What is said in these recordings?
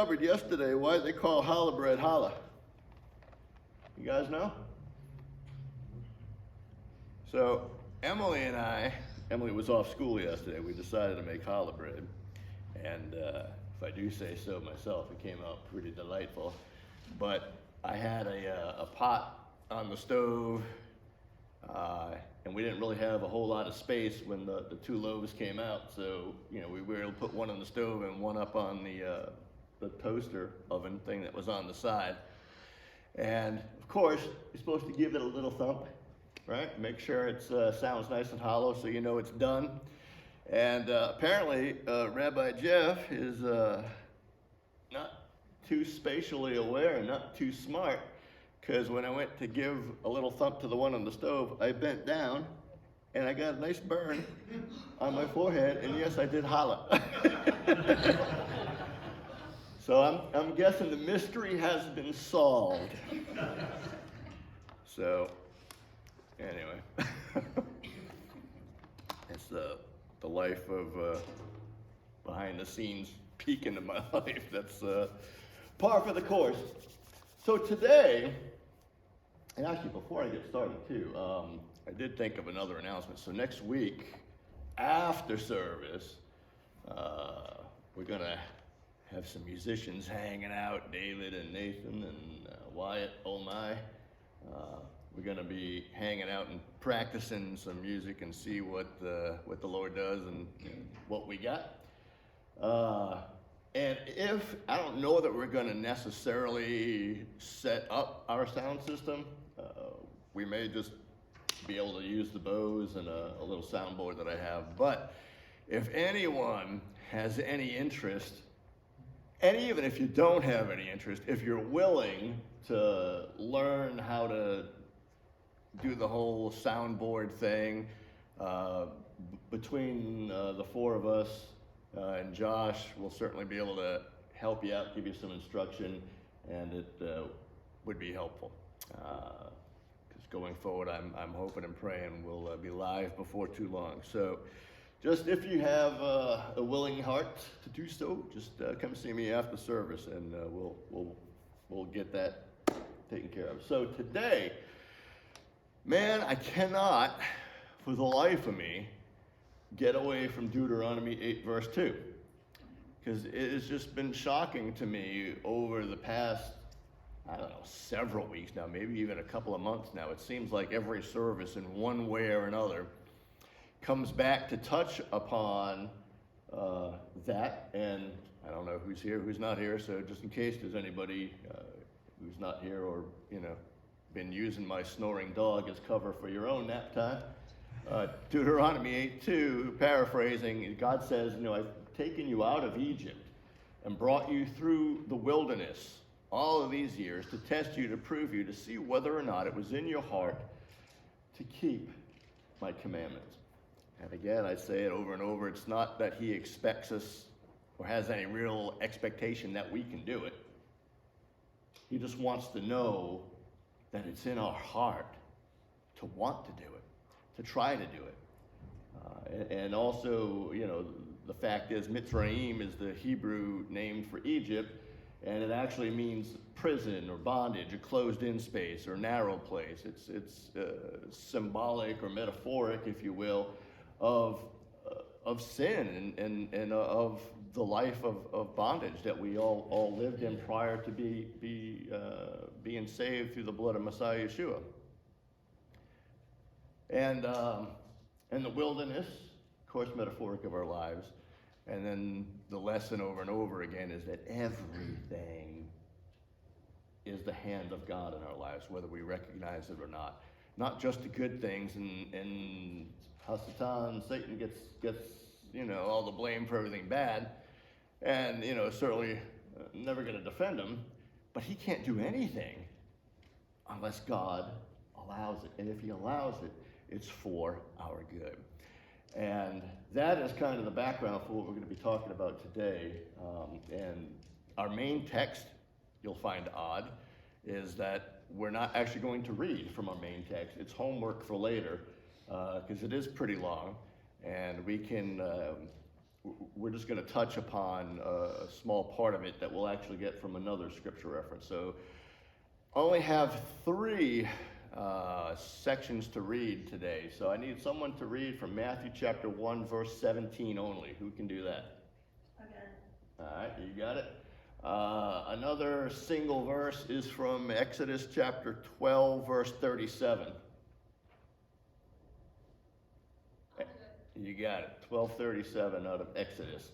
Covered yesterday why they call challah bread challah. You guys know? So Emily was off school yesterday. We decided to make challah bread, and if I do say so myself, it came out pretty delightful. But I had a pot on the stove, and we didn't really have a whole lot of space when the two loaves came out. So we were able to put one on the stove and one up on the toaster oven thing that was on the side. And of course, you're supposed to give it a little thump, right? Make sure it sounds nice and hollow so you know it's done. And apparently, Rabbi Jeff is not too spatially aware and not too smart, because when I went to give a little thump to the one on the stove, I bent down and I got a nice burn on my forehead, and yes, I did challah. So I'm guessing the mystery has been solved. So anyway, it's the life of behind the scenes peek into my life. That's par for the course. So today, and actually before I get started too, I did think of another announcement. So next week, after service, we're gonna have some musicians hanging out, David and Nathan and Wyatt, oh my. We're gonna be hanging out and practicing some music and see what the Lord does and what we got. And if, I don't know that we're gonna necessarily set up our sound system, we may just be able to use the Bose and a little soundboard that I have. But if anyone has any interest, and even if you don't have any interest, if you're willing to learn how to do the whole soundboard thing, between the four of us and Josh, we'll certainly be able to help you out, give you some instruction, and it would be helpful. Because going forward, I'm hoping and praying we'll be live before too long. So just if you have a willing heart to do so, just come see me after service, and we'll get that taken care of. So today, man, I cannot, for the life of me, get away from Deuteronomy 8, verse 2. Because it has just been shocking to me over the past, I don't know, several weeks now, maybe even a couple of months now. It seems like every service in one way or another comes back to touch upon that. And I don't know who's here, who's not here, so just in case there's anybody who's not here or, been using my snoring dog as cover for your own nap time. Deuteronomy 8:2, paraphrasing, God says, I've taken you out of Egypt and brought you through the wilderness all of these years to test you, to prove you, to see whether or not it was in your heart to keep my commandments. And again, I say it over and over, it's not that he expects us or has any real expectation that we can do it. He just wants to know that it's in our heart to want to do it, to try to do it. And also, the fact is Mitzrayim is the Hebrew name for Egypt, and it actually means prison or bondage, a closed-in space or narrow place. It's symbolic or metaphoric, if you will, of sin and of the life of bondage that we all lived in prior to being saved through the blood of Messiah Yeshua. And the wilderness, of course, metaphoric of our lives. And then the lesson over and over again is that everything is the hand of God in our lives, whether we recognize it or not. Not just the good things, and Hasatan, Satan gets all the blame for everything bad, and certainly never going to defend him, but he can't do anything unless God allows it. And if he allows it, it's for our good. And that is kind of the background for what we're going to be talking about today. And our main text, you'll find odd, is that we're not actually going to read from our main text. It's homework for later, because it is pretty long, and we can we're just going to touch upon a small part of it that we'll actually get from another scripture reference. So I only have 3 sections to read today. So I need someone to read from Matthew chapter 1, verse 17 only. Who can do that? Okay. All right, you got it. Another single verse is from Exodus chapter 12, verse 37. You got it. 12:37 out of Exodus.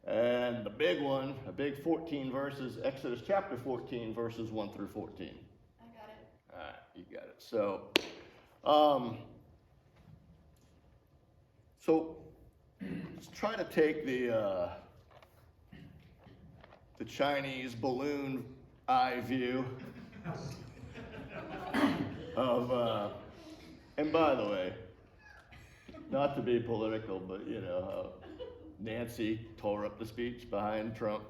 And the big one, a big 14 verses, Exodus chapter 14, verses 1 through 14. I got it. All right, you got it. So let's try to take the Chinese balloon eye view of, and by the way, not to be political, but you know, how Nancy tore up the speech behind Trump,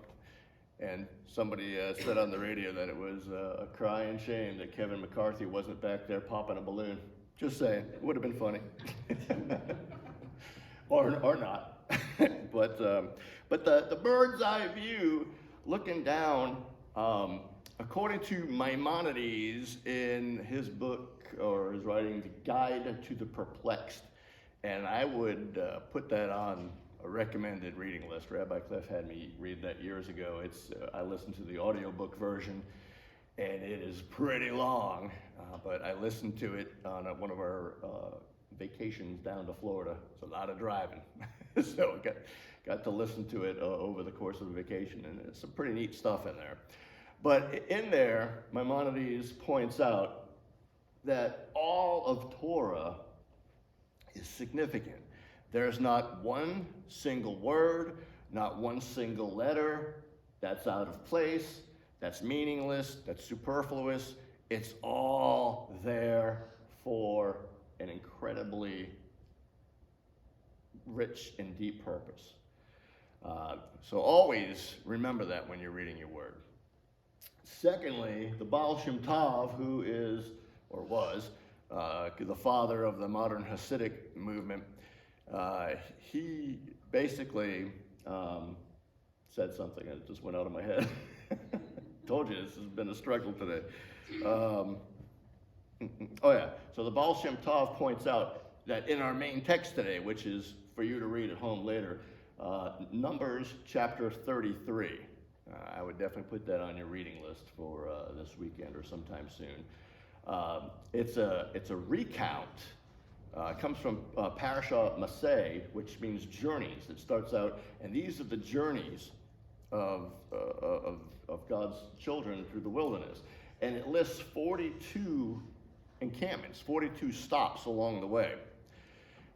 and somebody said on the radio that it was a crying shame that Kevin McCarthy wasn't back there popping a balloon. Just saying, it would have been funny. or not. but the bird's eye view, looking down, according to Maimonides in his book or his writing, The Guide to the Perplexed, and I would put that on a recommended reading list. Rabbi Cliff had me read that years ago. I listened to the audiobook version, and it is pretty long, but I listened to it on one of our vacations down to Florida. It's a lot of driving, so I got to listen to it over the course of the vacation, and it's some pretty neat stuff in there. But in there, Maimonides points out that all of Torah is significant. There's not one single word, not one single letter that's out of place, that's meaningless, that's superfluous. It's all there for an incredibly rich and deep purpose. So always remember that when you're reading your word. Secondly, the Baal Shem Tov, who is, or was, the father of the modern Hasidic movement, he basically said something and it just went out of my head. Told you this has been a struggle today. Oh yeah, so the Baal Shem Tov points out that in our main text today, which is for you to read at home later, Numbers chapter 33. I would definitely put that on your reading list for this weekend or sometime soon. It's a recount. It comes from Parashah Maseh, which means journeys. It starts out, and these are the journeys of God's children through the wilderness. And it lists 42 encampments, 42 stops along the way.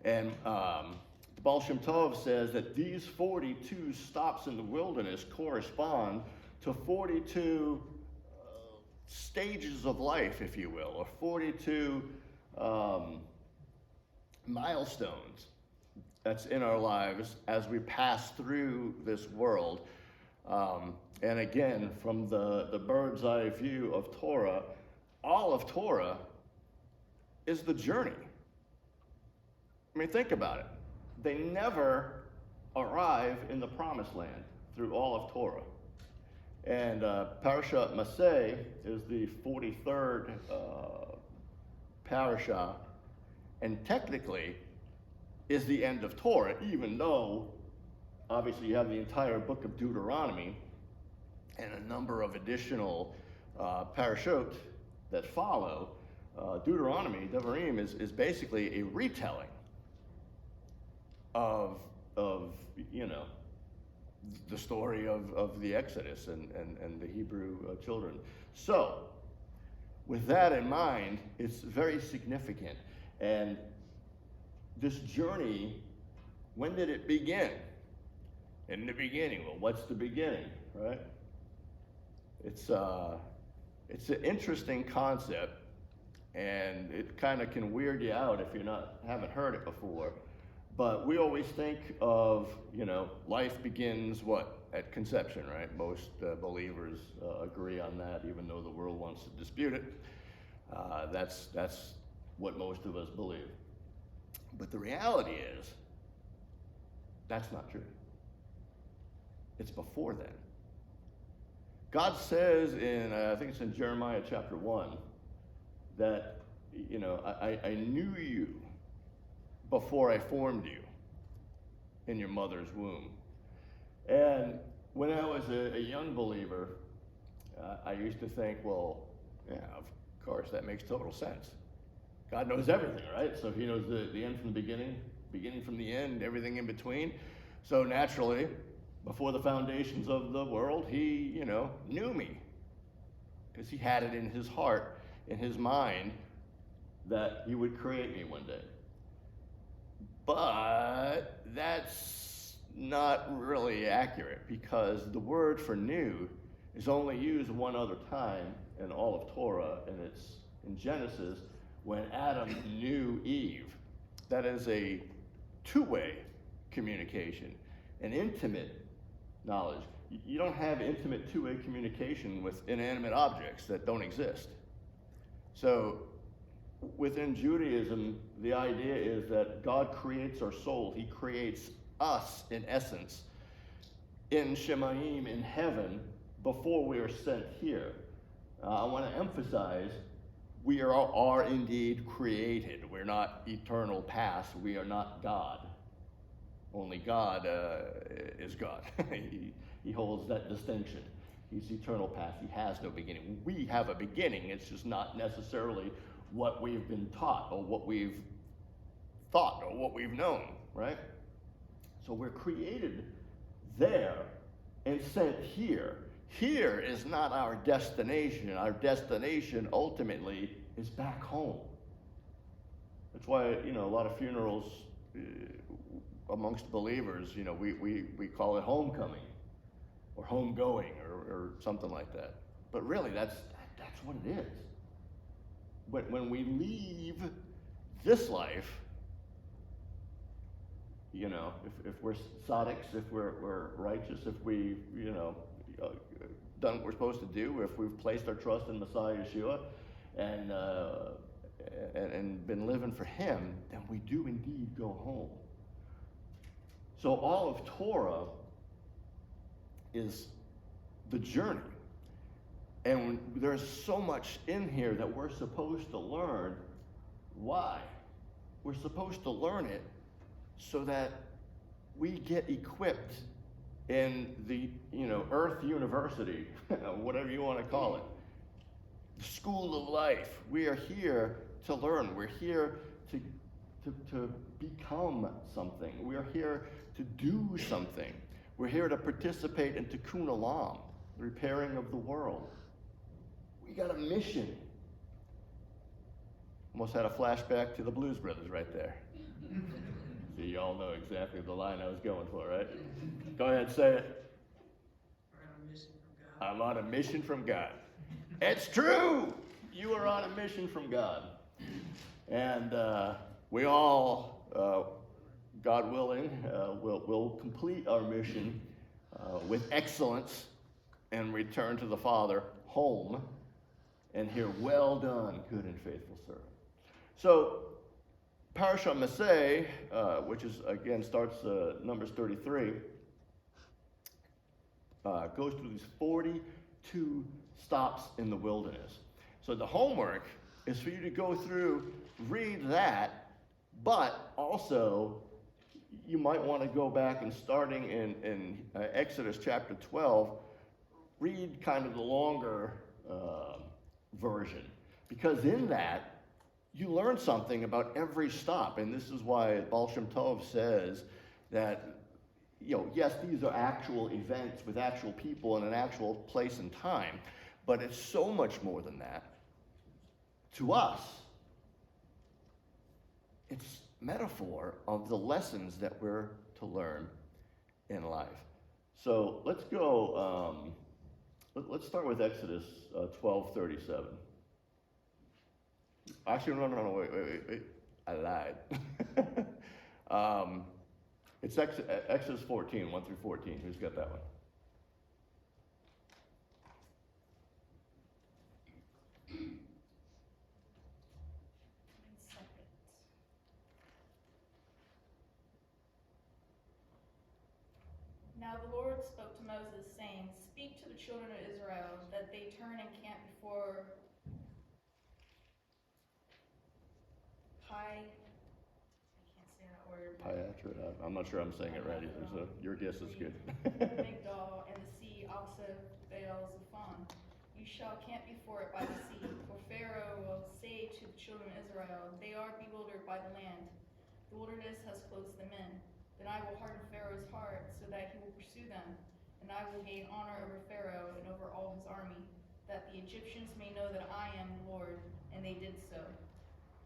And the Baal Shem Tov says that these 42 stops in the wilderness correspond to 42 stages of life, if you will, or 42 milestones that's in our lives as we pass through this world. And again, from the bird's eye view of Torah, all of Torah is the journey. I mean, think about it. They never arrive in the promised land through all of Torah. And Parashat Maseh is the 43rd parasha, and technically is the end of Torah, even though obviously you have the entire book of Deuteronomy and a number of additional parashot that follow. Deuteronomy, Devarim, is basically a retelling of you know, the story of the Exodus and the Hebrew children. So, with that in mind, it's very significant. And this journey, when did it begin? In the beginning. Well, what's the beginning, right? It's an interesting concept, and it kind of can weird you out if you haven't heard it before. But we always think of, you know, life begins what? At conception, right? Most believers agree on that, even though the world wants to dispute it. That's what most of us believe. But the reality is, that's not true. It's before then. God says in, I think it's in Jeremiah chapter 1, that, I knew you before I formed you in your mother's womb. And when I was a young believer, I used to think, well, yeah, of course, that makes total sense. God knows everything, right? So he knows the end from the beginning from the end, everything in between. So naturally, before the foundations of the world, he, knew me. Because he had it in his heart, in his mind, that he would create me one day. But that's not really accurate, because the word for "new" is only used one other time in all of Torah, and it's in Genesis when Adam knew Eve. That is a two-way communication, an intimate knowledge. You don't have intimate two-way communication with inanimate objects that don't exist. So within Judaism, the idea is that God creates our soul. He creates us, in essence, in Shemayim, in heaven, before we are sent here. I want to emphasize, we are indeed created. We're not eternal past. We are not God. Only God is God. He holds that distinction. He's eternal past. He has no beginning. We have a beginning. It's just not necessarily what we've been taught or what we've thought or what we've known, right? So we're created there and sent here. Here is not our destination. Our destination ultimately is back home. That's why, a lot of funerals amongst believers, we call it homecoming or homegoing or something like that. But really, that's what it is. When we leave this life, if we're tzaddiks, if we're righteous, if we, done what we're supposed to do, if we've placed our trust in Messiah Yeshua and been living for him, then we do indeed go home. So all of Torah is the journey. And there's so much in here that we're supposed to learn. Why? We're supposed to learn it so that we get equipped in the, Earth University, whatever you want to call it, the school of life. We are here to learn. We're here to become something. We are here to do something. We're here to participate in Tikkun Olam, the repairing of the world. We got a mission. Almost had a flashback to the Blues Brothers right there. So you all know exactly the line I was going for, right? Go ahead, say it. I'm on a mission from God. It's true! You are on a mission from God. And we all, God willing, will complete our mission with excellence and return to the Father home and hear, "Well done, good and faithful servant." So, Parashat Maseh, which is, again, starts Numbers 33, goes through these 42 stops in the wilderness. So the homework is for you to go through, read that, but also you might want to go back and starting in Exodus chapter 12, read kind of the longer version. Because in that, you learn something about every stop. And this is why Baal Shem Tov says that, yes, these are actual events with actual people in an actual place and time, but it's so much more than that. To us, it's metaphor of the lessons that we're to learn in life. So let's go, let's start with Exodus 12:37. Actually, no, wait. I lied. It's Exodus 14, 1 through 14. Who's got that one? Now the Lord spoke to Moses, saying, "Speak to the children of Israel, that they turn and camp before I can't say that word. Piatra, I'm not sure I'm saying it right either, so your guess is good. Migdol, and the sea also Baal Zephon. You shall camp before it by the sea, for Pharaoh will say to the children of Israel, they are bewildered by the land. The wilderness has closed them in. Then I will harden Pharaoh's heart, so that he will pursue them, and I will gain honor over Pharaoh and over all his army, that the Egyptians may know that I am the Lord." And they did so.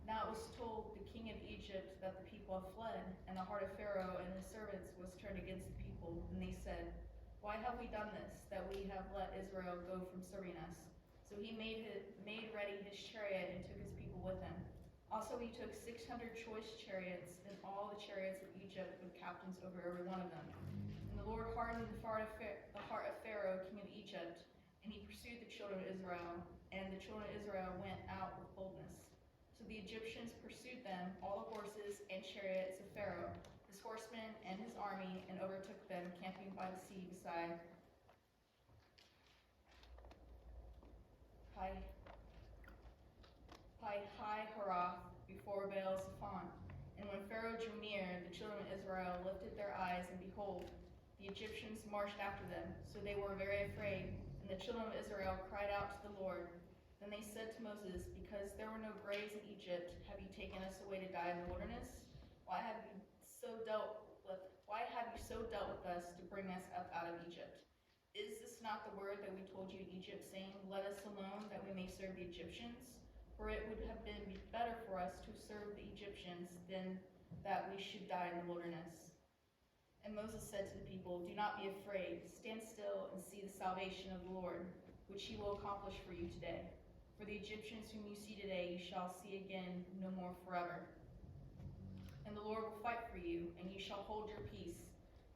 Now it was told the king of Egypt that the people have fled, and the heart of Pharaoh and his servants was turned against the people. And they said, "Why have we done this, that we have let Israel go from serving us?" So he made ready his chariot and took his people with him. Also he took 600 choice chariots and all the chariots of Egypt with captains over every one of them. And the Lord hardened the heart of Pharaoh, king of Egypt, and he pursued the children of Israel. And the children of Israel went out with boldness. So the Egyptians pursued them, all the horses and chariots of Pharaoh, his horsemen and his army, and overtook them, camping by the sea beside Pi-hahiroth before Baal Zephon. And when Pharaoh drew near, the children of Israel lifted their eyes, and behold, the Egyptians marched after them. So they were very afraid, and the children of Israel cried out to the Lord. Then they said to Moses, "Because there were no graves in Egypt, have you taken us away to die in the wilderness? Why have you so dealt with us to bring us up out of Egypt? Is this not the word that we told you in Egypt, saying, 'Let us alone, that we may serve the Egyptians'? For it would have been better for us to serve the Egyptians than that we should die in the wilderness." And Moses said to the people, "Do not be afraid. Stand still and see the salvation of the Lord, which he will accomplish for you today. For the Egyptians whom you see today, you shall see again no more forever. And the Lord will fight for you, and you shall hold your peace."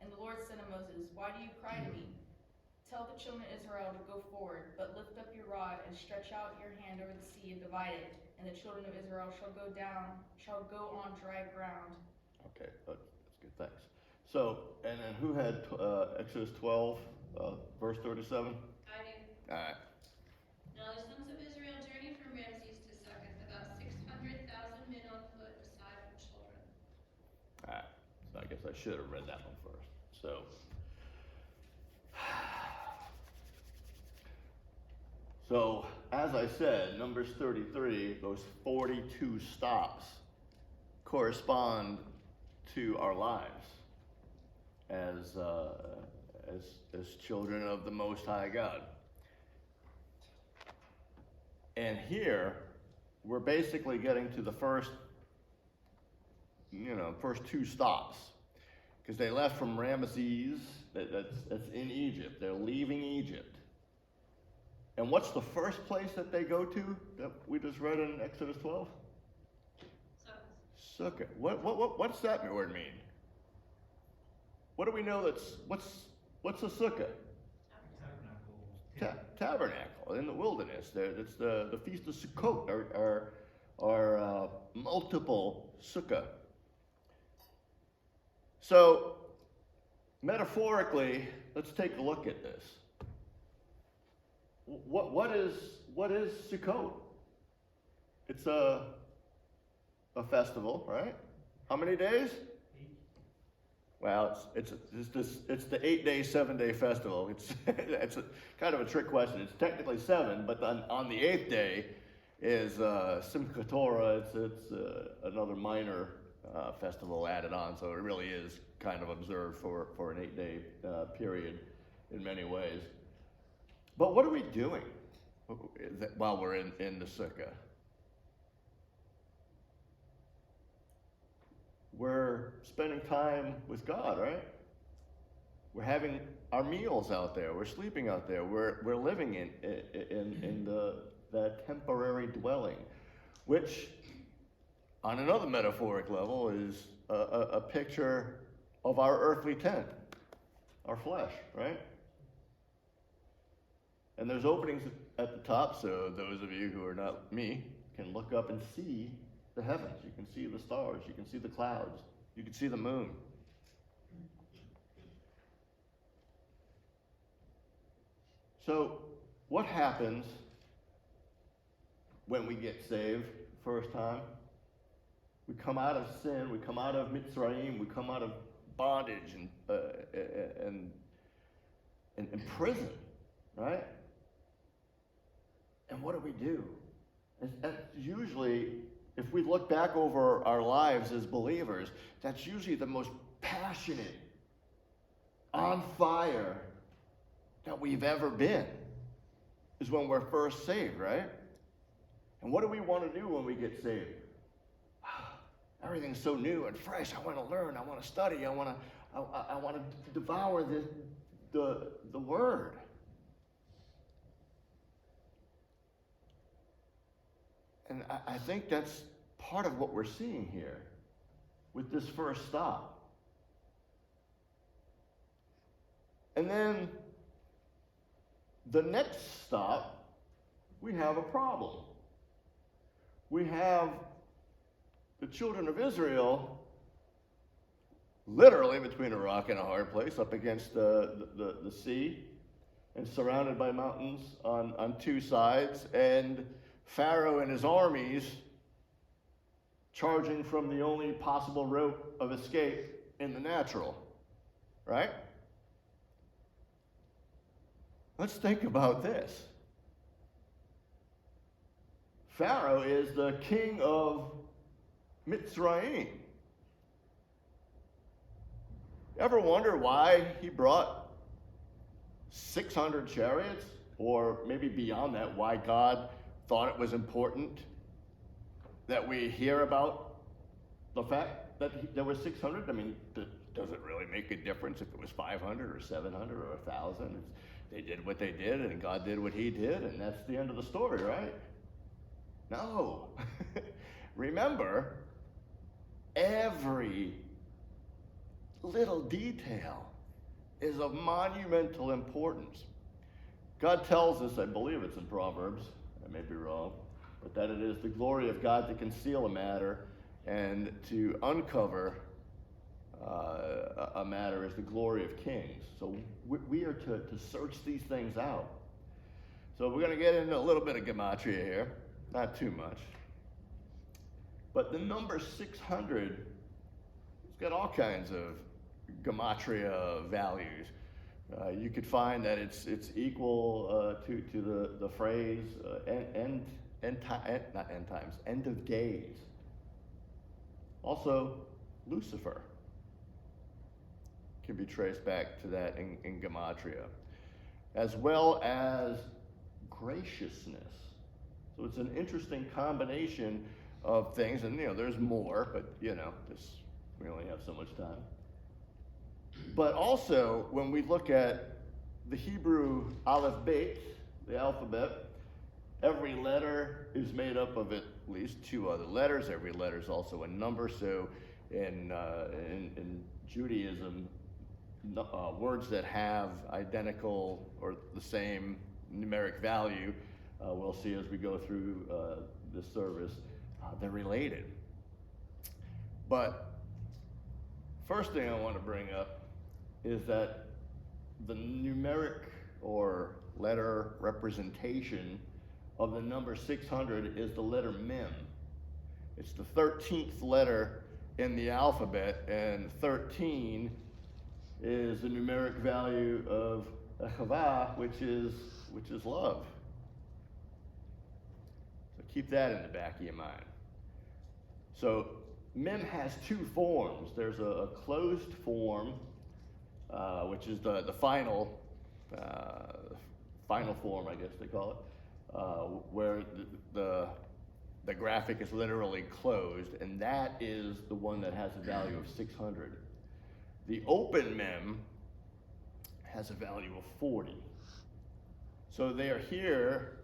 And the Lord said to Moses, "Why do you cry to me? Tell the children of Israel to go forward, but lift up your rod and stretch out your hand over the sea and divide it, and the children of Israel shall go on dry ground." Okay, that's good, thanks. So, and then who had Exodus 12, verse 37? I do. All right. Now the sons of Israel journeyed from Ramses to Succoth, about 600,000 men on foot, beside the children. All right, so I guess I should have read that one first. So, as I said, Numbers 33, those 42 stops correspond to our lives as children of the Most High God. And here, we're basically getting to the first two stops. Because they left from Ramesses, that's in Egypt. They're leaving Egypt. And what's the first place that they go to that we just read in Exodus 12? Sukkah. What's that word mean? What do we know what's a sukkah? Tabernacle in the wilderness. It's the Feast of Sukkot, or multiple sukkah. So, metaphorically, let's take a look at this. What is Sukkot? It's a festival, right? How many days? 8. Well, it's the 8-day, 7-day festival. It's kind of a trick question. It's technically 7, but on the 8th day is Simchat Torah. It's another minor festival added on, so it really is kind of observed for an 8-day period in many ways. But what are we doing while we're in the sukkah? We're spending time with God, right? We're having our meals out there. We're sleeping out there. We're living in that temporary dwelling, which, on another metaphoric level, is a picture of our earthly tent, our flesh, right? And there's openings at the top, so those of you who are not me can look up and see the heavens. You can see the stars. You can see the clouds. You can see the moon. So, what happens when we get saved first time? We come out of sin, we come out of Mitzrayim, we come out of bondage and prison, right? And what do? And usually, if we look back over our lives as believers, that's usually the most passionate, on fire that we've ever been, is when we're first saved, right? And what do we want to do when we get saved? Everything's so new and fresh. I want to learn. I want to study. I want to devour the word. And I think that's part of what we're seeing here with this first stop. And then the next stop, we have a problem. We have the children of Israel literally between a rock and a hard place, up against the sea and surrounded by mountains on two sides, and Pharaoh and his armies charging from the only possible route of escape in the natural, right? Let's think about this. Pharaoh is the king of Mitzrayim. Ever wonder why he brought 600 chariots? Or maybe beyond that, why God thought it was important that we hear about the fact that there were 600? I mean, does it really make a difference if it was 500 or 700 or 1,000? They did what they did, and God did what he did, and that's the end of the story, right? No. Remember, every little detail is of monumental importance. God tells us, I believe it's in Proverbs, I may be wrong, but that it is the glory of God to conceal a matter, and to uncover a matter is the glory of kings. So we are to search these things out. So we're going to get into a little bit of gematria here, not too much. But the number 600, it's got all kinds of gematria values. You could find that it's equal to the phrase end of days. Also, Lucifer can be traced back to that in gematria, as well as graciousness. So it's an interesting combination of things, and there's more, but we only have so much time. But also, when we look at the Hebrew Aleph Bet, the alphabet, every letter is made up of at least two other letters. Every letter is also a number. So in Judaism, words that have identical or the same numeric value, we'll see as we go through this service, they're related. But first thing I want to bring up is that the numeric or letter representation of the number 600 is the letter Mem. It's the 13th letter in the alphabet, and 13 is the numeric value of Chava, which is love. So keep that in the back of your mind. So Mem has two forms. There's a closed form, which is the final form, I guess they call it, where the graphic is literally closed, and that is the one that has a value of 600. The open Mem has a value of 40. So they are here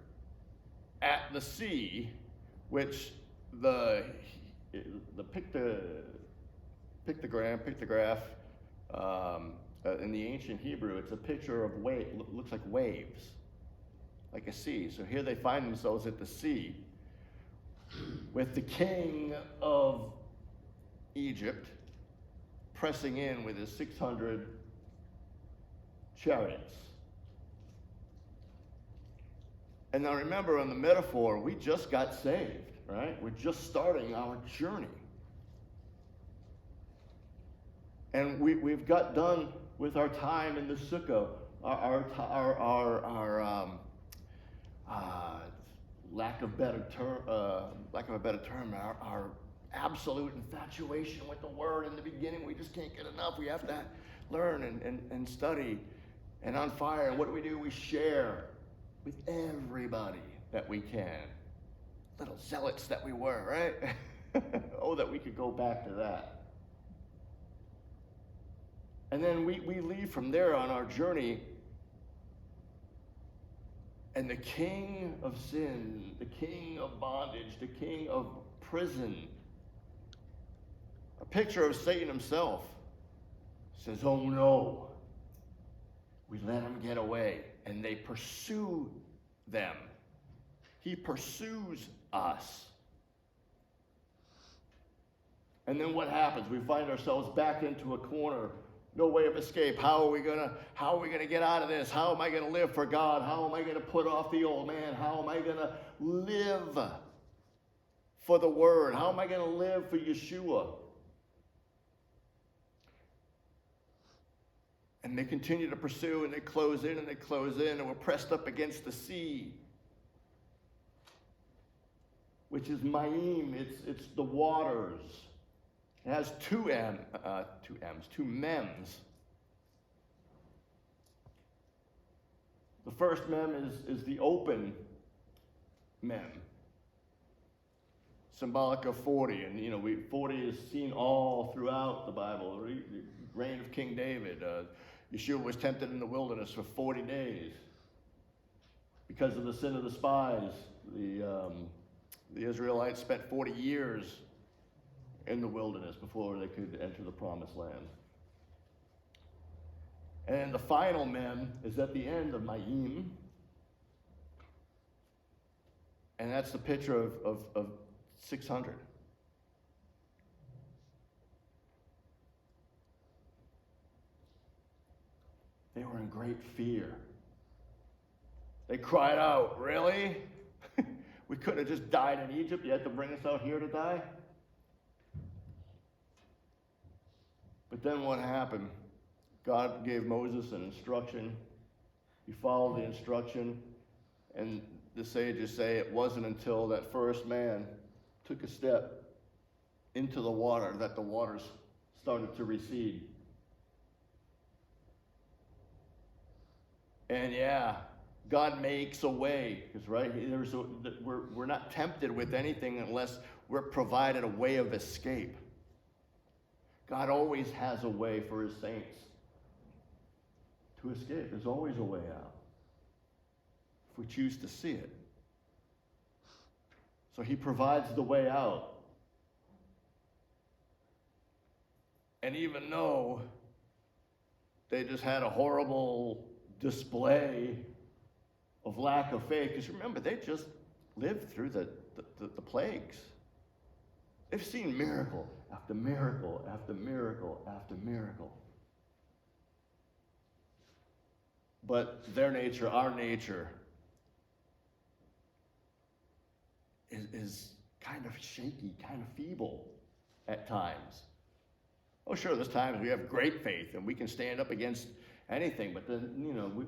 at the sea, which the pictograph in the ancient Hebrew, it's a picture of looks like waves, like a sea. So here they find themselves at the sea with the king of Egypt pressing in with his 600 chariots. And now remember, on the metaphor, we just got saved, right? We're just starting our journey. And we've got done with our time in the sukkah, our lack of a better term, our absolute infatuation with the word in the beginning. We just can't get enough. We have to learn and study and on fire. And what do? We share with everybody that we can. Little zealots that we were, right? Oh, that we could go back to that. And then we leave from there on our journey, and the king of sin, the king of bondage, the king of prison, a picture of Satan himself, says, oh no, we let him get away, and they pursue them. He pursues us. And then what happens? We find ourselves back into a corner. No way of escape. How are we gonna get out of this? How am I gonna live for God? How am I gonna put off the old man? How am I gonna live for the word? How am I gonna live for Yeshua? And they continue to pursue, and they close in, and they close in, and we're pressed up against the sea, which is Ma'im. It's the waters. It has two mems. The first mem is the open mem, symbolic of 40. And 40 is seen all throughout the Bible. The reign of King David. Yeshua was tempted in the wilderness for 40 days. Because of the sin of the spies, the Israelites spent 40 years in the wilderness before they could enter the promised land. And the final mem is at the end of Ma'im. And that's the picture of 600. They were in great fear. They cried out, really? We could have just died in Egypt. You had to bring us out here to die? But then what happened? God gave Moses an instruction. He followed the instruction. And the sages say it wasn't until that first man took a step into the water that the waters started to recede. And yeah, God makes a way, because we're not tempted with anything unless we're provided a way of escape. God always has a way for his saints to escape. There's always a way out, if we choose to see it. So he provides the way out. And even though they just had a horrible display of lack of faith, because remember, they just lived through the plagues. They've seen miracle after miracle after miracle after miracle. But their nature, our nature, is kind of shaky, kind of feeble at times. Oh, sure, there's times we have great faith and we can stand up against anything, but then,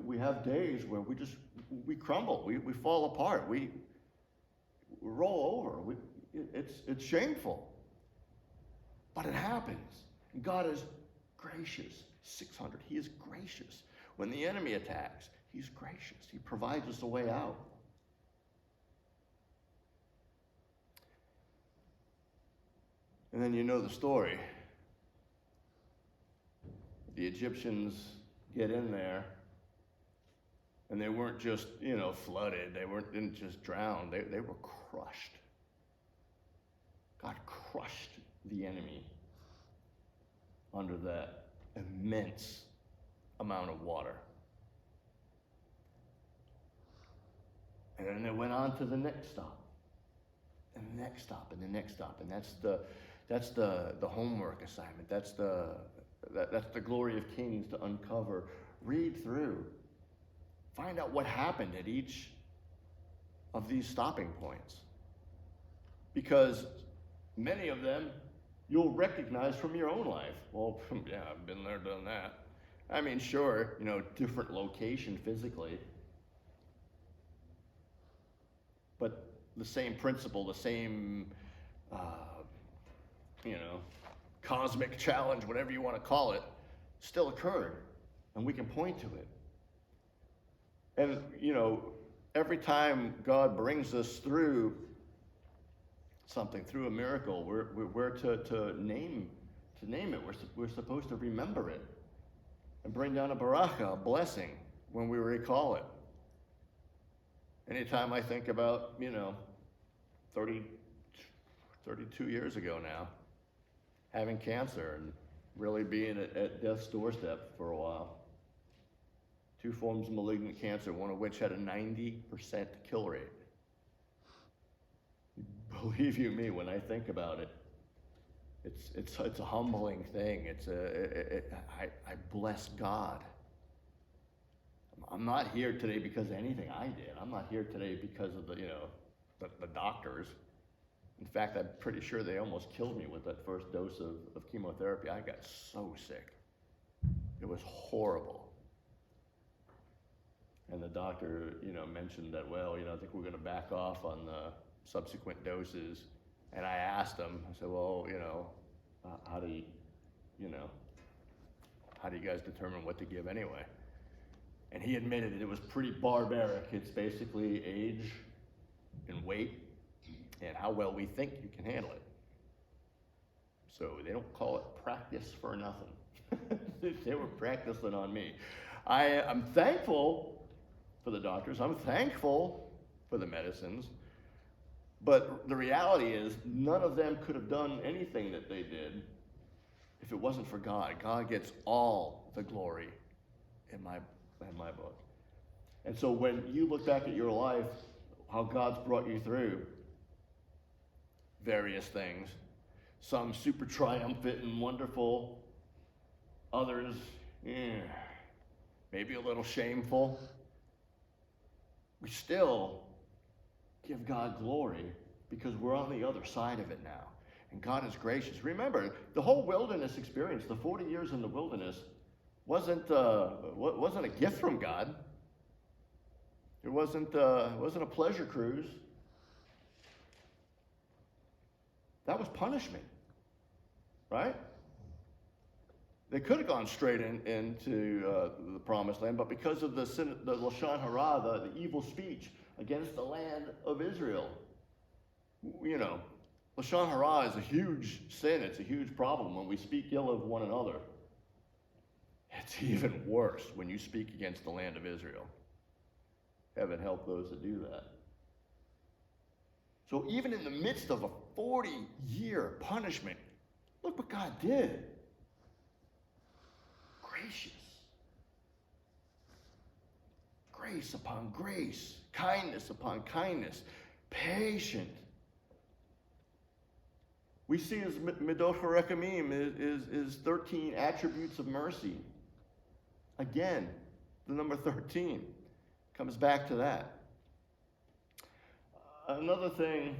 we have days where we crumble, we fall apart, we roll over. It's shameful. But it happens. And God is gracious. 600, he is gracious. When the enemy attacks, he's gracious. He provides us a way out. And then you know the story. The Egyptians get in there, and they weren't just, flooded. They didn't just drown. They were crushed. God crushed the enemy under that immense amount of water. And then they went on to the next stop, and the next stop, and the next stop, and that's the homework assignment. That's the glory of Kings to uncover. Read through. Find out what happened at each of these stopping points. Because many of them you'll recognize from your own life. Well, yeah, I've been there, done that. I mean, sure, different location physically, but the same principle, the same, cosmic challenge, whatever you want to call it, still occurred, and we can point to it. And, every time God brings us through something, through a miracle, we're to name it. We're supposed to remember it and bring down a baracha, a blessing, when we recall it. Anytime I think about, 32 years ago now, having cancer and really being at death's doorstep for a while. 2 forms of malignant cancer, one of which had a 90% kill rate. Believe you me, when I think about it, it's a humbling thing. I bless God. I'm not here today because of anything I did. I'm not here today because of the doctors. In fact, I'm pretty sure they almost killed me with that first dose of chemotherapy. I got so sick. It was horrible. And the doctor, mentioned that, well, I think we're going to back off on the subsequent doses. And I asked him, I said, well, how do you guys determine what to give anyway? And he admitted it was pretty barbaric. It's basically age and weight and how well we think you can handle it. So they don't call it practice for nothing. They were practicing on me. I'm thankful for the doctors. I'm thankful for the medicines. But the reality is, none of them could have done anything that they did if it wasn't for God. God gets all the glory in my book. And so when you look back at your life, how God's brought you through various things, some super triumphant and wonderful, others, maybe a little shameful, we still give God glory because we're on the other side of it now. And God is gracious. Remember, the whole wilderness experience, the 40 years in the wilderness, wasn't a gift from God. It wasn't a pleasure cruise. That was punishment, right? They could have gone straight into the promised land, but because of the Lashon Hara, the evil speech against the land of Israel, Lashon Hara is a huge sin. It's a huge problem when we speak ill of one another. It's even worse when you speak against the land of Israel. Heaven help those that do that. So even in the midst of a 40-year punishment, look what God did. Gracious. Grace upon grace. Kindness upon kindness. Patient. We see as Midot HaRechamim is 13 attributes of mercy. Again, the number 13 comes back to that. Another thing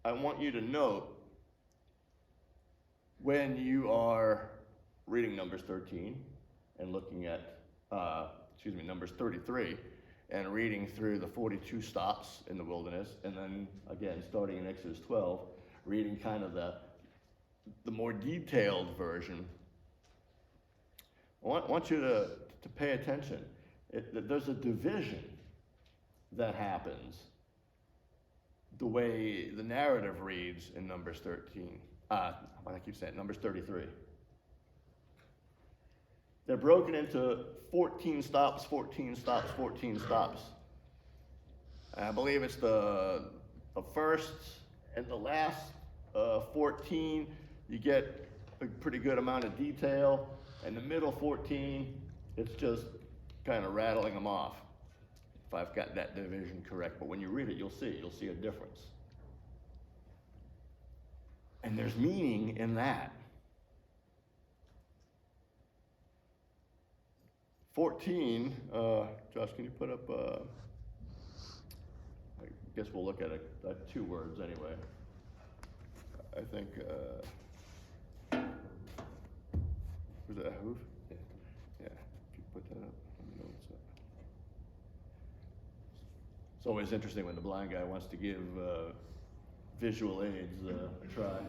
I want you to note when you are reading Numbers 13 and looking at, Numbers 33 and reading through the 42 stops in the wilderness, and then again, starting in Exodus 12, reading kind of the more detailed version. I want you to pay attention. There's a division that happens the way the narrative reads in Numbers 13. Numbers 33. They're broken into 14 stops, 14 stops, 14 stops. I believe it's the first and the last 14, you get a pretty good amount of detail. And the middle 14, it's just kind of rattling them off, if I've got that division correct. But when you read it, you'll see a difference. And there's meaning in that. 14, Josh, can you put up, guess we'll look at two words anyway. I think, was it Ahuv? Yeah. Yeah, if you put that up, let me know what's up. It's always interesting when the blind guy wants to give visual aids a try.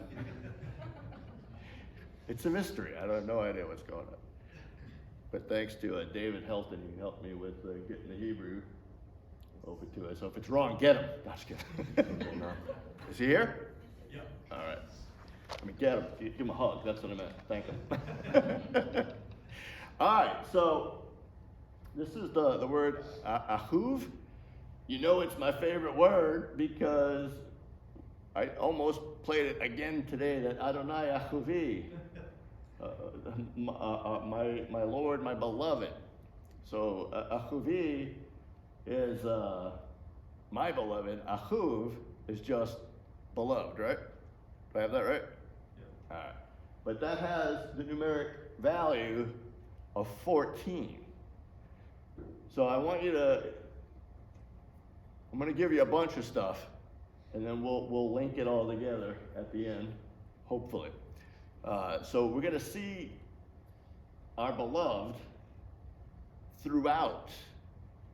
It's a mystery. I have no idea what's going on. But thanks to David Helton, he helped me with getting the Hebrew over to us. So if it's wrong, get him. No, just kidding. Is he here? Yeah. All right. I mean, get him. Give him a hug. That's what I meant. Thank him. All right. So this is the word ahuv. You know it's my favorite word because I almost played it again today, that Adonai Ahuvi, my Lord, my beloved. So Ahuvi is my beloved. Ahuv is just beloved, right? Do I have that right? Yeah. All right. But that has the numeric value of 14. So I want you to, I'm going to give you a bunch of stuff, and then we'll link it all together at the end, hopefully. So we're going to see our beloved throughout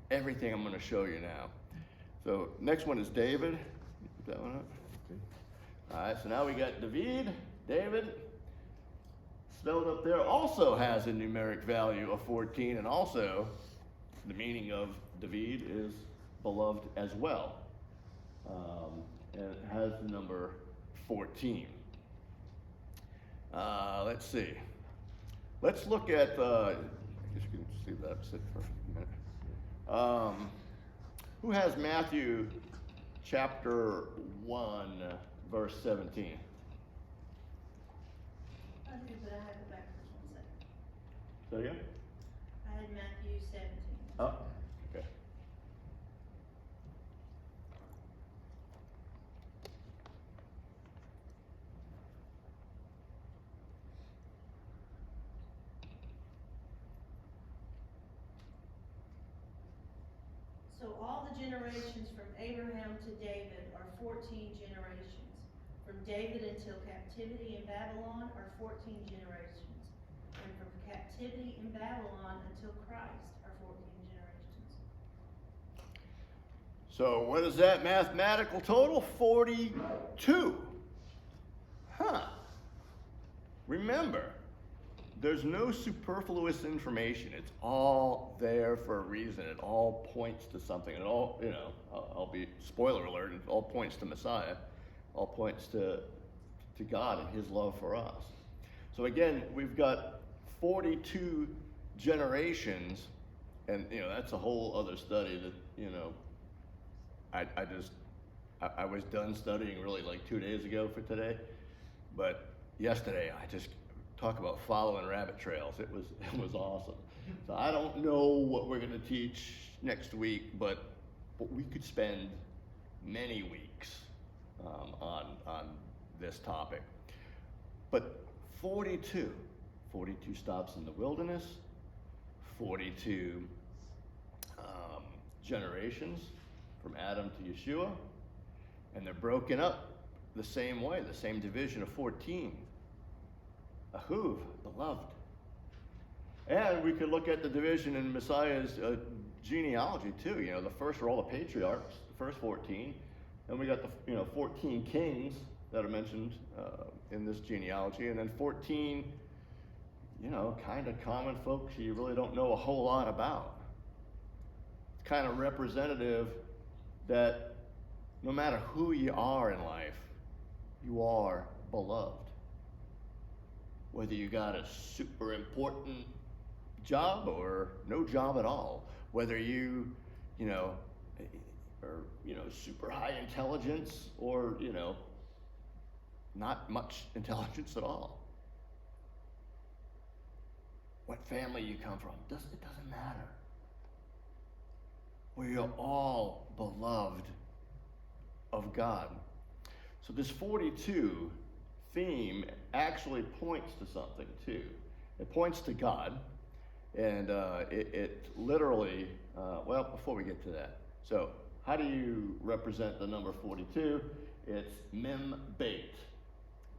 everything I'm going to show you now. So next one is David. Put that one up. Okay. All right, so now we got David. David, spelled up there, also has a numeric value of 14, and also the meaning of David is beloved as well. And it has the number 14. Let's see. Let's look at, I guess you can see that sit for a minute. Who has Matthew chapter 1, verse 17? I do, but I have it back for 1 second. Say again? I had Matthew 17. Oh, okay. So all the generations from Abraham to David are 14 generations. From David until captivity in Babylon are 14 generations. And from captivity in Babylon until Christ are 14 generations. So what is that mathematical total? 42. Huh. Remember, there's no superfluous information. It's all there for a reason. It all points to something. It all, I'll be, spoiler alert, it all points to Messiah. All points to God and his love for us. So again, we've got 42 generations, and that's a whole other study that, I was done studying really like 2 days ago for today, but yesterday I just talk about following rabbit trails. It was awesome. So I don't know what we're going to teach next week, but we could spend many weeks on this topic. But 42 stops in the wilderness, 42 generations from Adam to Yeshua, and they're broken up the same way, the same division of 14. Ahuv, beloved. And we could look at the division in Messiah's genealogy too. The first are all the patriarchs, the first 14. Then we got the 14 kings that are mentioned in this genealogy, and then 14, kind of common folks you really don't know a whole lot about. It's kind of representative that no matter who you are in life, you are beloved. Whether you got a super important job or no job at all, whether you are super high intelligence or not much intelligence at all, what family you come from, it doesn't matter. We are all beloved of God. So this 42 theme actually points to something too. It points to God, and it literally, before we get to that, so how do you represent the number 42? It's mem bait.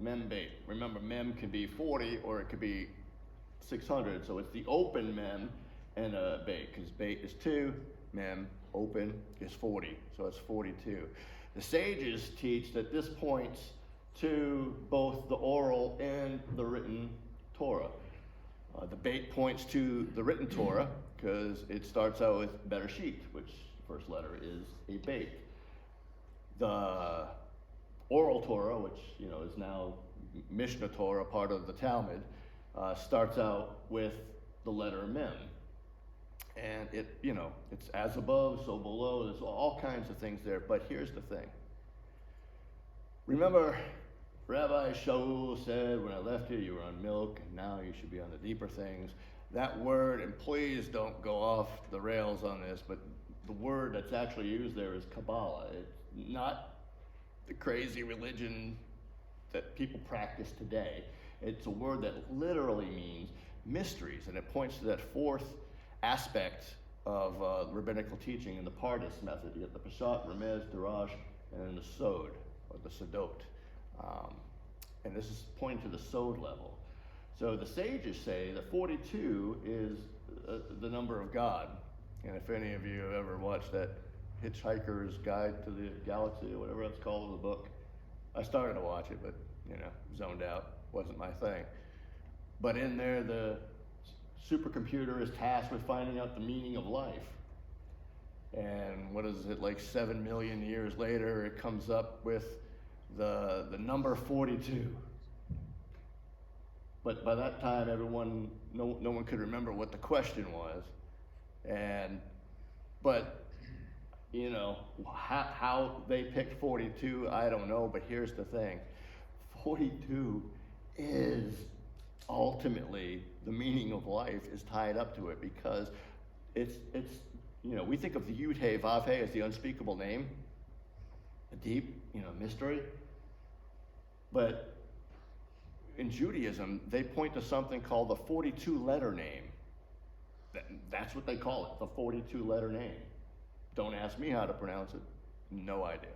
Mem bait. Remember, mem can be 40 or it could be 600. So it's the open mem and a bait, because bait is 2, mem, open, is 40. So it's 42. The sages teach that this points to both the oral and the written Torah. The bait points to the written Torah because it starts out with Bereshit, which the first letter is a bait. The oral Torah, which is now Mishnah Torah, part of the Talmud, starts out with the letter Mem. And it's as above, so below. There's all kinds of things there. But here's the thing. Remember, Rabbi Shaul said, when I left you, you were on milk, and now you should be on the deeper things. That word, and please don't go off the rails on this, but the word that's actually used there is Kabbalah. It's not the crazy religion that people practice today. It's a word that literally means mysteries, and it points to that fourth aspect of rabbinical teaching in the Pardes method. You get the Peshat, Remez, Darash, and then the Sod, or the Sodot. And this is pointing to the Sod level. So the sages say that 42 is the number of God. And if any of you have ever watched that Hitchhiker's Guide to the Galaxy, or whatever it's called in the book, I started to watch it, but zoned out. Wasn't my thing. But in there, the supercomputer is tasked with finding out the meaning of life. And what is it, like 7 million years later, it comes up with the number 42. But by that time, no one could remember what the question was. But how they picked 42, I don't know, but here's the thing. 42 is ultimately the meaning of life is tied up to it, because it's we think of the Yud Hey Vav Hey as the unspeakable name, a deep mystery. But in Judaism, they point to something called the 42-letter name. That's what they call it, the 42-letter name. Don't ask me how to pronounce it. No idea.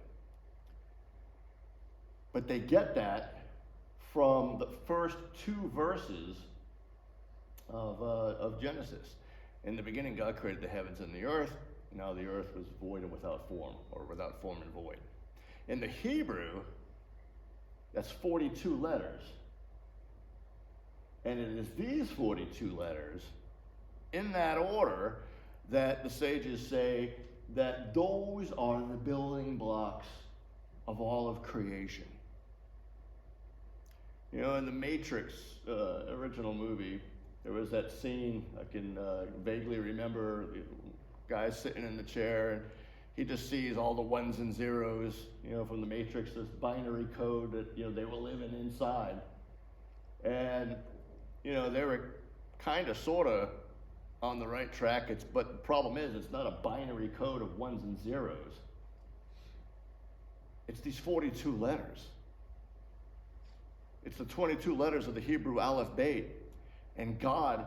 But they get that from the first 2 verses of Genesis. In the beginning, God created the heavens and the earth. Now the earth was void and without form, or without form and void. In the Hebrew, that's 42 letters. And it is these 42 letters, in that order, that the sages say that those are the building blocks of all of creation. In the Matrix original movie, there was that scene, I can vaguely remember, the guy sitting in the chair, and he just sees all the ones and zeros, from the Matrix, this binary code that, they were living inside. And, they were kind of, sort of on the right track, but the problem is, it's not a binary code of ones and zeros. It's these 42 letters. It's the 22 letters of the Hebrew Aleph Beit. And God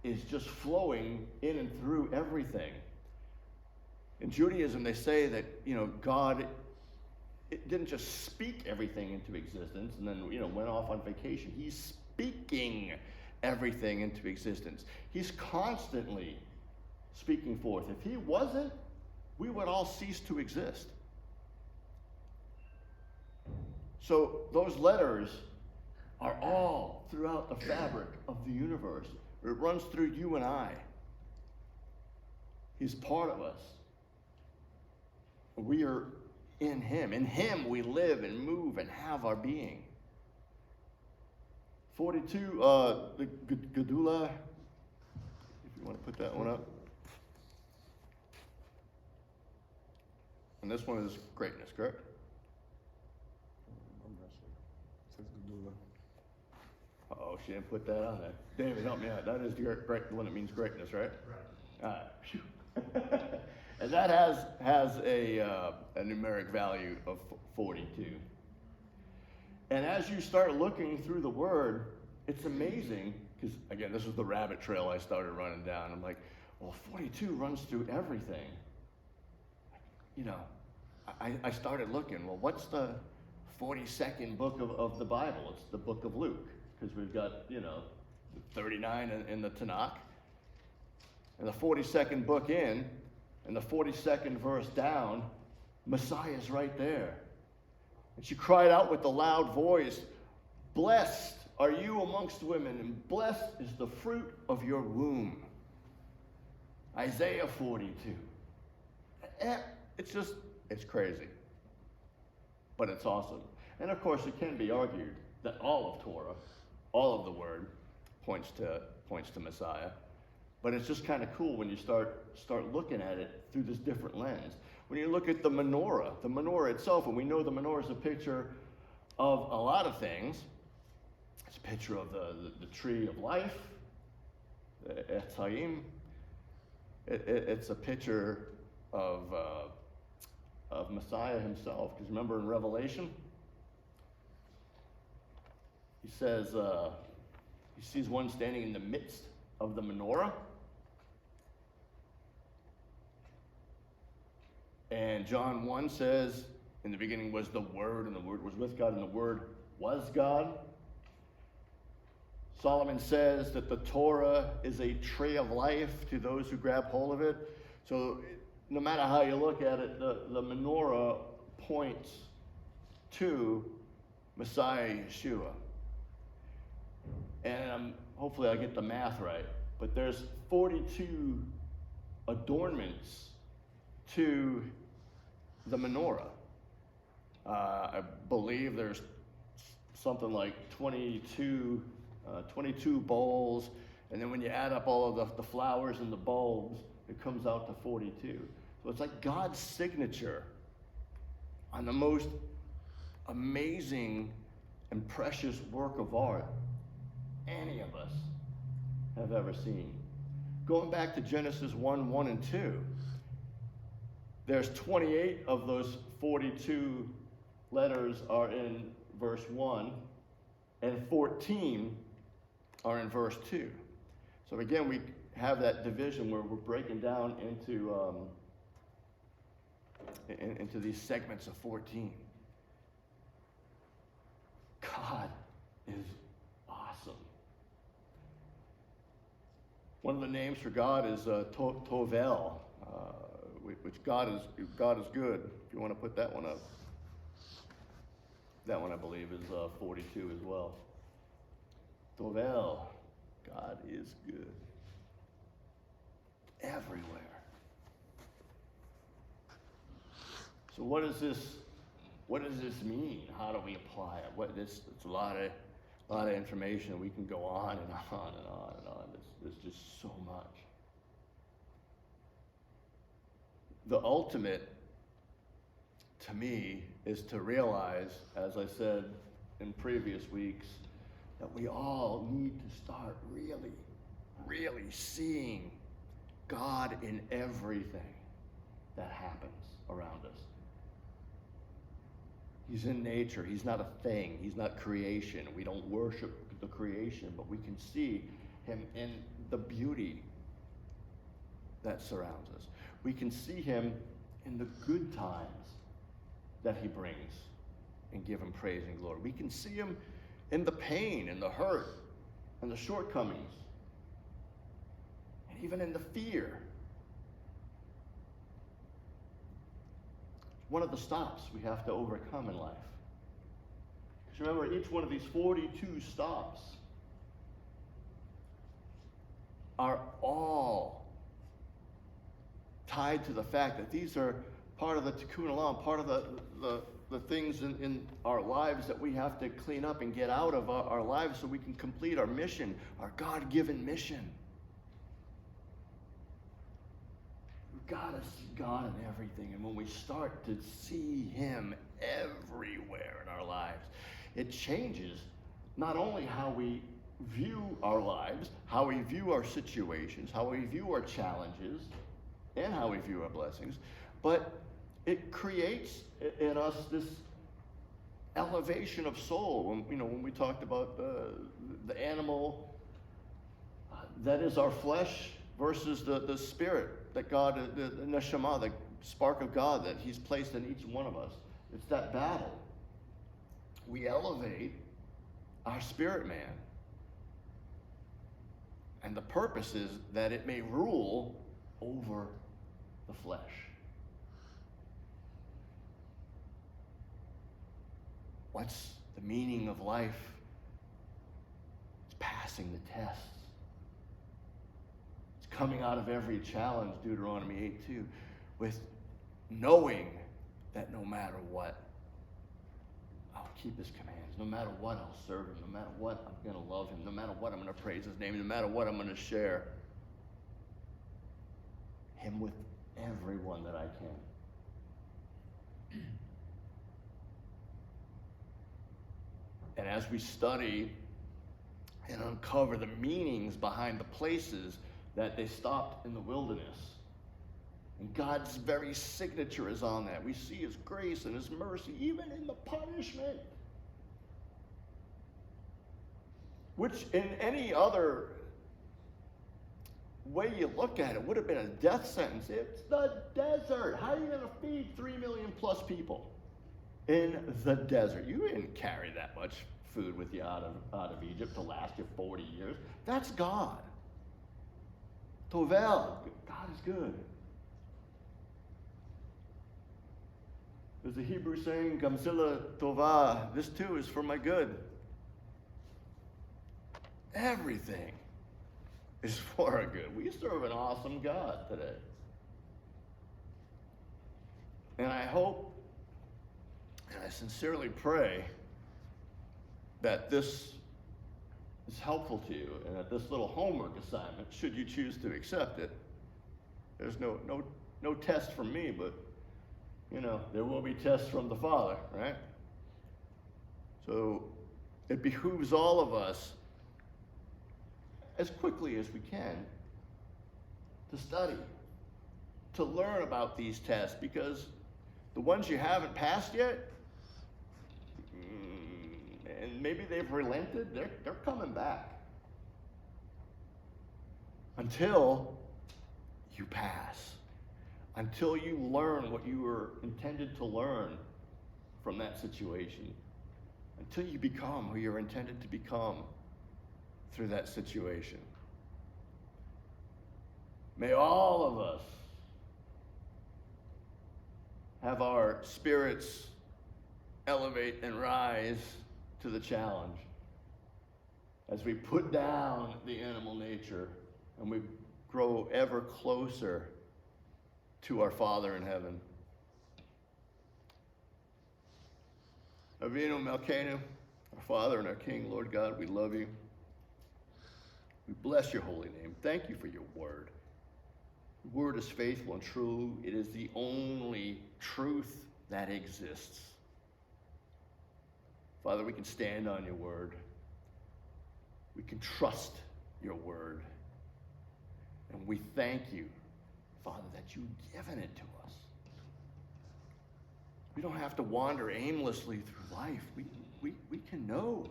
is just flowing in and through everything. In Judaism, they say that, God didn't just speak everything into existence and then, went off on vacation. He's speaking everything into existence. He's constantly speaking forth. If he wasn't, we would all cease to exist. So those letters are all throughout the fabric of the universe. It runs through you and I. He's part of us. We are in him. In him we live and move and have our being. 42, the Gedula, if you want to put that one up. And this one is greatness, correct? Uh-oh, she didn't put that on there. David, help me out. That is the one that means greatness, right? Right. All right. And that has a numeric value of 42. And as you start looking through the word, it's amazing, because again, this is the rabbit trail I started running down. I'm like, well, 42 runs through everything. I started looking, well, what's the 42nd book of the Bible? It's the book of Luke, because we've got, 39 in the Tanakh. And the 42nd book in, and the 42nd verse down, Messiah's right there. And she cried out with a loud voice, "Blessed are you amongst women, and blessed is the fruit of your womb." Isaiah 42. It's crazy. But it's awesome. And of course, it can be argued that all of Torah, all of the word, points to Messiah. But it's just kind of cool when you start looking at it through this different lens. When you look at the menorah itself, and we know the menorah is a picture of a lot of things. It's a picture of the tree of life, Etz Chaim. It's a picture of Messiah himself. Because remember in Revelation, he says he sees one standing in the midst of the menorah. And John 1 says, in the beginning was the Word, and the Word was with God, and the Word was God. Solomon says that the Torah is a tree of life to those who grab hold of it. So no matter how you look at it, the menorah points to Messiah Yeshua. And hopefully I get the math right, but there's 42 adornments to the menorah. I believe there's something like 22 bowls, and then when you add up all of the flowers and the bulbs, it comes out to 42. So it's like God's signature on the most amazing and precious work of art any of us have ever seen. Going back to Genesis 1 and 2, there's 28 of those 42 letters are in verse 1, and 14 are in verse 2. So again, we have that division where we're breaking down into these segments of 14. God is awesome. One of the names for God is Tovel, which God is good. If you want to put that one up. That one, I believe, is 42 as well. Tovel, God is good. Everywhere. So what does this mean? How do we apply it? It's a lot of information. We can go on and on and on and on. There's just so much. The ultimate, to me, is to realize, as I said in previous weeks, that we all need to start really, really seeing God in everything that happens around us. He's in nature. He's not a thing. He's not creation. We don't worship the creation, but we can see him in the beauty that surrounds us. We can see him in the good times that he brings and give him praise and glory. We can see him in the pain and the hurt and the shortcomings and even in the fear. One of the stops we have to overcome in life. Because remember, each one of these 42 stops are all tied to the fact that these are part of the Tikkun Olam, part of the things in our lives that we have to clean up and get out of our lives so we can complete our mission, our God-given mission. We've got to see God in everything. And when we start to see him everywhere in our lives, it changes not only how we view our lives, how we view our situations, how we view our challenges, and how we view our blessings, but it creates in us this elevation of soul. When we talked about the animal that is our flesh versus the spirit that God, the neshama, that spark of God that he's placed in each one of us. It's that battle. We elevate our spirit man. And the purpose is that it may rule over the flesh. What's the meaning of life? It's passing the tests. It's coming out of every challenge, Deuteronomy 8:2, with knowing that no matter what, I'll keep his commands. No matter what, I'll serve him. No matter what, I'm going to love him. No matter what, I'm going to praise his name. No matter what, I'm going to share him with everyone that I can. And as we study and uncover the meanings behind the places that they stopped in the wilderness, and God's very signature is on that. We see his grace and his mercy, even in the punishment. Which in any other way you look at it would have been a death sentence. It's the desert. How are you going to feed 3 million plus people in the desert? You didn't carry that much food with you out of Egypt to last you 40 years. That's God. Tovel, God is good. There's a Hebrew saying, Gamzilla Tova, this too is for my good. Everything is for our good. We serve an awesome God today. And I hope, and I sincerely pray, that this is helpful to you, and that this little homework assignment, should you choose to accept it, there's no test from me, but there will be tests from the Father, right? So it behooves all of us, as quickly as we can, to study, to learn about these tests, because the ones you haven't passed yet, and maybe they've relented, they're coming back. Until you pass. Until you learn what you were intended to learn from that situation. Until you become who you're intended to become through that situation. May all of us have our spirits elevate and rise to the challenge as we put down the animal nature and we grow ever closer to our Father in heaven. Avinu Malkeinu, our Father and our King, Lord God, we love you. We bless your holy name. Thank you for your word. The word is faithful and true. It is the only truth that exists. Father, we can stand on your word. We can trust your word. And we thank you, Father, that you've given it to us. We don't have to wander aimlessly through life. We can know.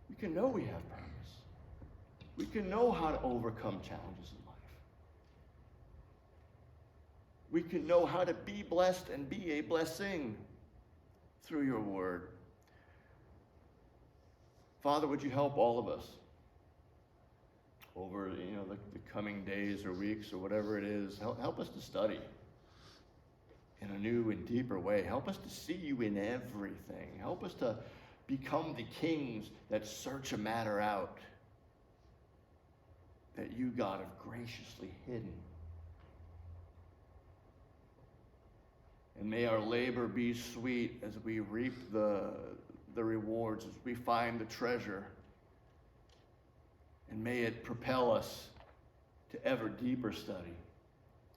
We can know we have purpose. We can know how to overcome challenges in life. We can know how to be blessed and be a blessing through your word. Father, would you help all of us over the coming days or weeks or whatever it is? Help us to study in a new and deeper way. Help us to see you in everything. Help us to become the kings that search a matter out that you, God, have graciously hidden. And may our labor be sweet as we reap the rewards, as we find the treasure. And may it propel us to ever deeper study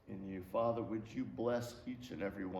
in you. Father, would you bless each and every one